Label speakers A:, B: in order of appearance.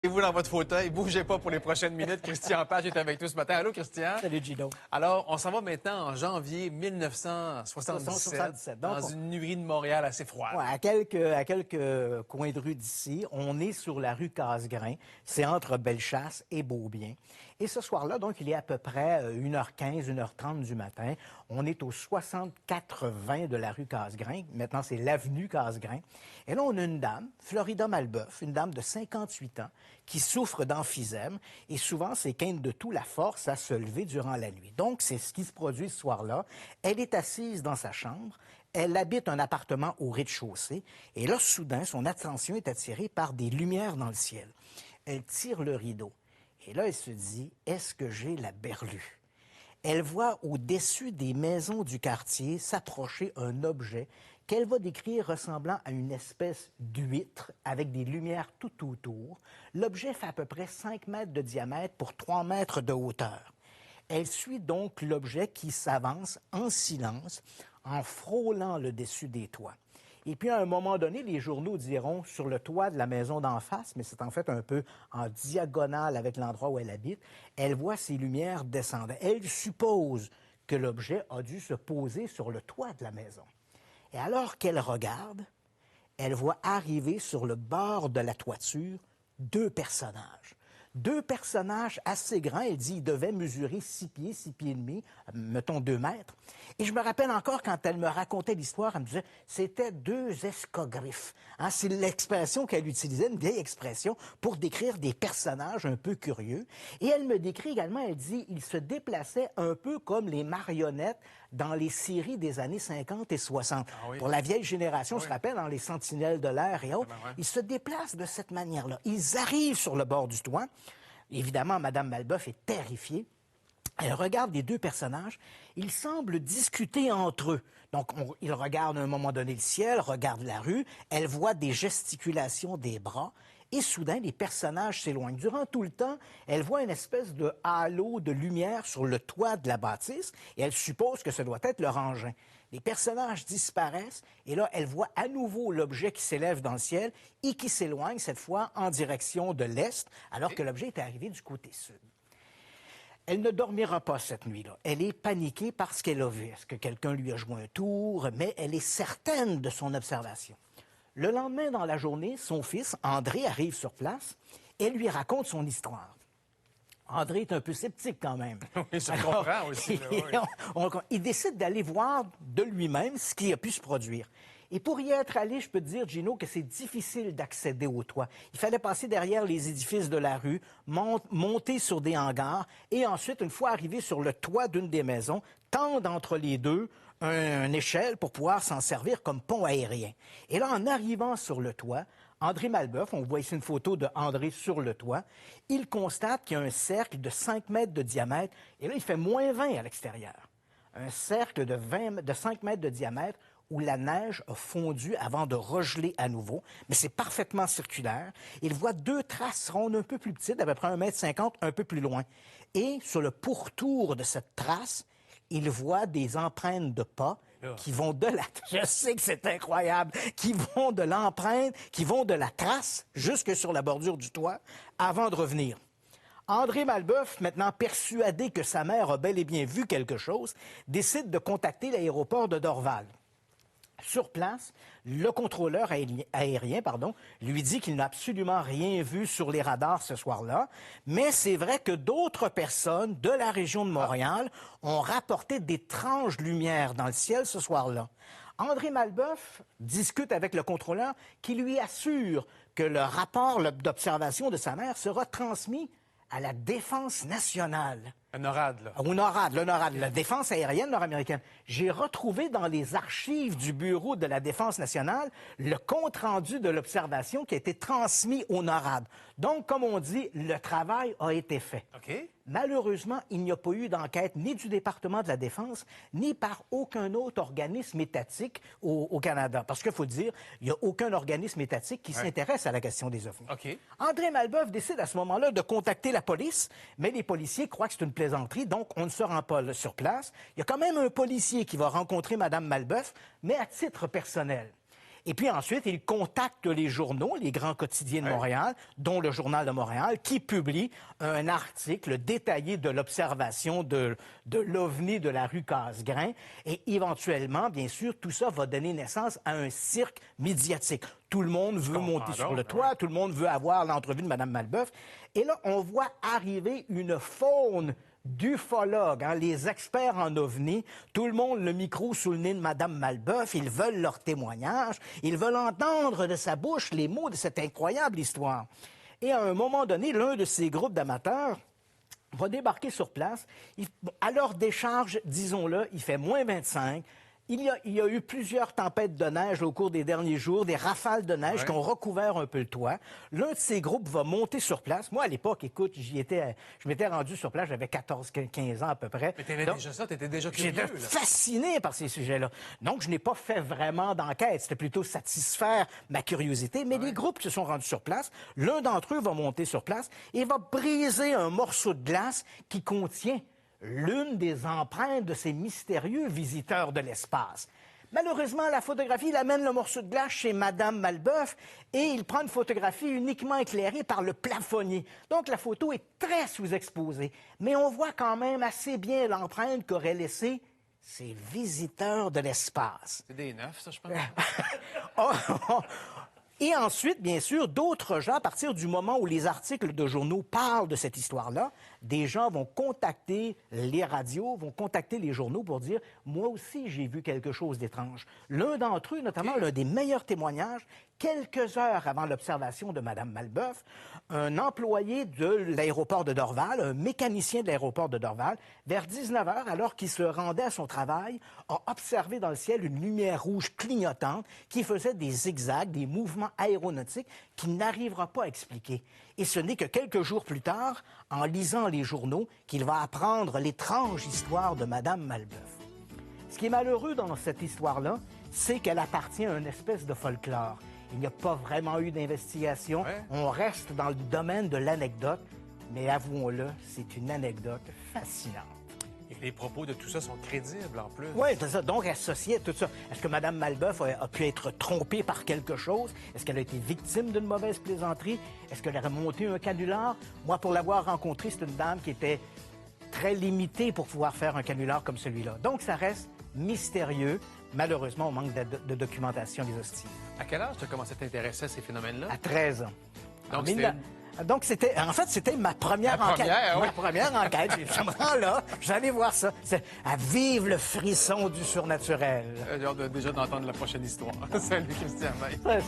A: Et vous dans votre fauteuil, bougez pas pour les prochaines minutes. Christian Page est avec nous ce matin. Allô, Christian?
B: Salut, Gino.
A: Alors, on s'en va maintenant en janvier 1977, dans une nuit de Montréal assez froide.
B: Ouais, à quelques coins de rue d'ici, on est sur la rue Casgrain. C'est entre Bellechasse et Beaubien. Et ce soir-là, donc, il est à peu près 1h15, 1h30 du matin. On est au 64-20 de la rue Casgrain. Maintenant, c'est l'avenue Casgrain. Et là, on a une dame, Florida Malbeuf, une dame de 58 ans, qui souffre d'emphysème. Et souvent, ses quintes de toux la force à se lever durant la nuit. Donc, c'est ce qui se produit ce soir-là. Elle est assise dans sa chambre. Elle habite un appartement au rez-de-chaussée. Et là, soudain, son attention est attirée par des lumières dans le ciel. Elle tire le rideau. Et là, elle se dit, est-ce que j'ai la berlue? Elle voit au-dessus des maisons du quartier s'approcher un objet qu'elle va décrire ressemblant à une espèce d'huître avec des lumières tout autour. L'objet fait à peu près 5 mètres de diamètre pour 3 mètres de hauteur. Elle suit donc l'objet qui s'avance en silence, en frôlant le dessus des toits. Et puis, à un moment donné, les journaux diront sur le toit de la maison d'en face, mais c'est en fait un peu en diagonale avec l'endroit où elle habite, elle voit ces lumières descendre. Elle suppose que l'objet a dû se poser sur le toit de la maison. Et alors qu'elle regarde, elle voit arriver sur le bord de la toiture 2 personnages. 2 personnages assez grands. Elle dit qu'ils devaient mesurer 6 pieds, 6 pieds et demi, mettons 2 mètres. Et je me rappelle encore quand elle me racontait l'histoire, elle me disait c'était 2 escogriffes. Hein, c'est l'expression qu'elle utilisait, une vieille expression, pour décrire des personnages un peu curieux. Et elle me décrit également, elle dit ils se déplaçaient un peu comme les marionnettes dans les séries des années 50 et 60. Ah oui. Pour la vieille génération, on se rappelle, dans les Sentinelles de l'air et autres, ils se déplacent de cette manière-là. Ils arrivent sur le bord du toit. Évidemment, Mme Malbeuf est terrifiée. Elle regarde les 2 personnages. Ils semblent discuter entre eux. Donc, ils regardent à un moment donné le ciel, regardent la rue. Elle voit des gesticulations des bras. Et soudain, les personnages s'éloignent. Durant tout le temps, elle voit une espèce de halo de lumière sur le toit de la bâtisse et elle suppose que ce doit être leur engin. Les personnages disparaissent et là, elle voit à nouveau l'objet qui s'élève dans le ciel et qui s'éloigne, cette fois en direction de l'est, alors que l'objet est arrivé du côté sud. Elle ne dormira pas cette nuit-là. Elle est paniquée parce qu'elle a vu. Est-ce que quelqu'un lui a joué un tour? Mais elle est certaine de son observation. Le lendemain, dans la journée, son fils, André, arrive sur place et lui raconte son histoire. André est un peu sceptique quand même.
A: Oui, je comprends aussi.
B: Il décide d'aller voir de lui-même ce qui a pu se produire. Et pour y être allé, je peux te dire, Gino, que c'est difficile d'accéder au toit. Il fallait passer derrière les édifices de la rue, monter sur des hangars, et ensuite, une fois arrivé sur le toit d'une des maisons, tendre entre les deux une échelle pour pouvoir s'en servir comme pont aérien. Et là, en arrivant sur le toit, André Malbeuf, on voit ici une photo de André sur le toit, il constate qu'il y a un cercle de 5 mètres de diamètre, et là, il fait moins 20 à l'extérieur. Un cercle de 5 mètres de diamètre où la neige a fondu avant de regeler à nouveau, mais c'est parfaitement circulaire. Il voit 2 traces rondes un peu plus petites, d'à peu près 1,50 m, un peu plus loin. Et sur le pourtour de cette trace, il voit des empreintes de pas qui vont de la... Je sais que c'est incroyable. Qui vont de l'empreinte, qui vont de la trace jusque sur la bordure du toit avant de revenir. André Malbeuf, maintenant persuadé que sa mère a bel et bien vu quelque chose, décide de contacter l'aéroport de Dorval. Sur place, le contrôleur aérien lui dit qu'il n'a absolument rien vu sur les radars ce soir-là, mais c'est vrai que d'autres personnes de la région de Montréal ont rapporté d'étranges lumières dans le ciel ce soir-là. André Malbeuf discute avec le contrôleur qui lui assure que le rapport d'observation de sa mère sera transmis à la Défense nationale.
A: Un NORAD, là.
B: Au NORAD, le NORAD, la Défense aérienne nord-américaine. J'ai retrouvé dans les archives du Bureau de la Défense nationale le compte-rendu de l'observation qui a été transmis au NORAD. Donc, comme on dit, le travail a été fait.
A: OK.
B: Malheureusement, il n'y a pas eu d'enquête ni du département de la Défense, ni par aucun autre organisme étatique au Canada. Parce qu'il faut dire, il n'y a aucun organisme étatique qui s'intéresse à la question des ovnis.
A: OK.
B: André Malbeuf décide à ce moment-là de contacter la police, mais les policiers croient que c'est une plaisanterie, donc on ne se rend pas sur place. Il y a quand même un policier qui va rencontrer Mme Malbeuf, mais à titre personnel. Et puis ensuite, il contacte les journaux, les grands quotidiens de Montréal, dont le Journal de Montréal, qui publie un article détaillé de l'observation de l'OVNI de la rue Casgrain. Et éventuellement, bien sûr, tout ça va donner naissance à un cirque médiatique. Tout le monde veut monter sur le toit, tout le monde veut avoir l'entrevue de Mme Malbeuf. Et là, on voit arriver une faune d'ufologues, les experts en ovnis, tout le monde le micro sous le nez de Mme Malbeuf, ils veulent leur témoignage, ils veulent entendre de sa bouche les mots de cette incroyable histoire. Et à un moment donné, l'un de ces groupes d'amateurs va débarquer sur place. À leur décharge, disons-le, il fait moins 25. Il y a eu plusieurs tempêtes de neige au cours des derniers jours, des rafales de neige qui ont recouvert un peu le toit. L'un de ces groupes va monter sur place. Moi, à l'époque, écoute, je m'étais rendu sur place, j'avais 14-15 ans à peu près.
A: Mais t'aimais déjà ça, t'étais déjà curieux.
B: J'étais fasciné par ces sujets-là. Donc, je n'ai pas fait vraiment d'enquête. C'était plutôt satisfaire ma curiosité. Mais les groupes qui se sont rendus sur place, l'un d'entre eux va monter sur place et va briser un morceau de glace qui contient l'une des empreintes de ces mystérieux visiteurs de l'espace. Malheureusement, la photographie, il amène le morceau de glace chez Mme Malbeuf et il prend une photographie uniquement éclairée par le plafonnier. Donc, la photo est très sous-exposée. Mais on voit quand même assez bien l'empreinte qu'auraient laissée ces visiteurs de l'espace.
A: C'est des neufs, ça, je pense.
B: Et ensuite, bien sûr, d'autres gens, à partir du moment où les articles de journaux parlent de cette histoire-là, des gens vont contacter les radios, vont contacter les journaux pour dire « Moi aussi, j'ai vu quelque chose d'étrange ». L'un d'entre eux, notamment l'un des meilleurs témoignages, quelques heures avant l'observation de Mme Malbeuf, un employé de l'aéroport de Dorval, un mécanicien de l'aéroport de Dorval, vers 19 h, alors qu'il se rendait à son travail, a observé dans le ciel une lumière rouge clignotante qui faisait des zigzags, des mouvements aéronautiques qu'il n'arrivera pas à expliquer. Et ce n'est que quelques jours plus tard, en lisant les journaux, qu'il va apprendre l'étrange histoire de Mme Malbeuf. Ce qui est malheureux dans cette histoire-là, c'est qu'elle appartient à une espèce de folklore. Il n'y a pas vraiment eu d'investigation. On reste dans le domaine de l'anecdote, mais avouons-le, c'est une anecdote fascinante.
A: Et les propos de tout ça sont crédibles, en plus.
B: Oui, c'est ça. Donc, associé à tout ça, est-ce que Mme Malbeuf a pu être trompée par quelque chose? Est-ce qu'elle a été victime d'une mauvaise plaisanterie? Est-ce qu'elle aurait monté un canular? Moi, pour l'avoir rencontrée, c'est une dame qui était très limitée pour pouvoir faire un canular comme celui-là. Donc, ça reste mystérieux. Malheureusement, on manque de documentation exhaustive.
A: À quel âge tu as commencé à t'intéresser à ces phénomènes-là?
B: À 13 ans.
A: Donc,
B: c'était ma première enquête. Ma première enquête. J'ai dit, là, j'allais voir ça. C'est à vivre le frisson du surnaturel.
A: J'ai hâte déjà d'entendre la prochaine histoire. Salut, Christian.
B: Salut.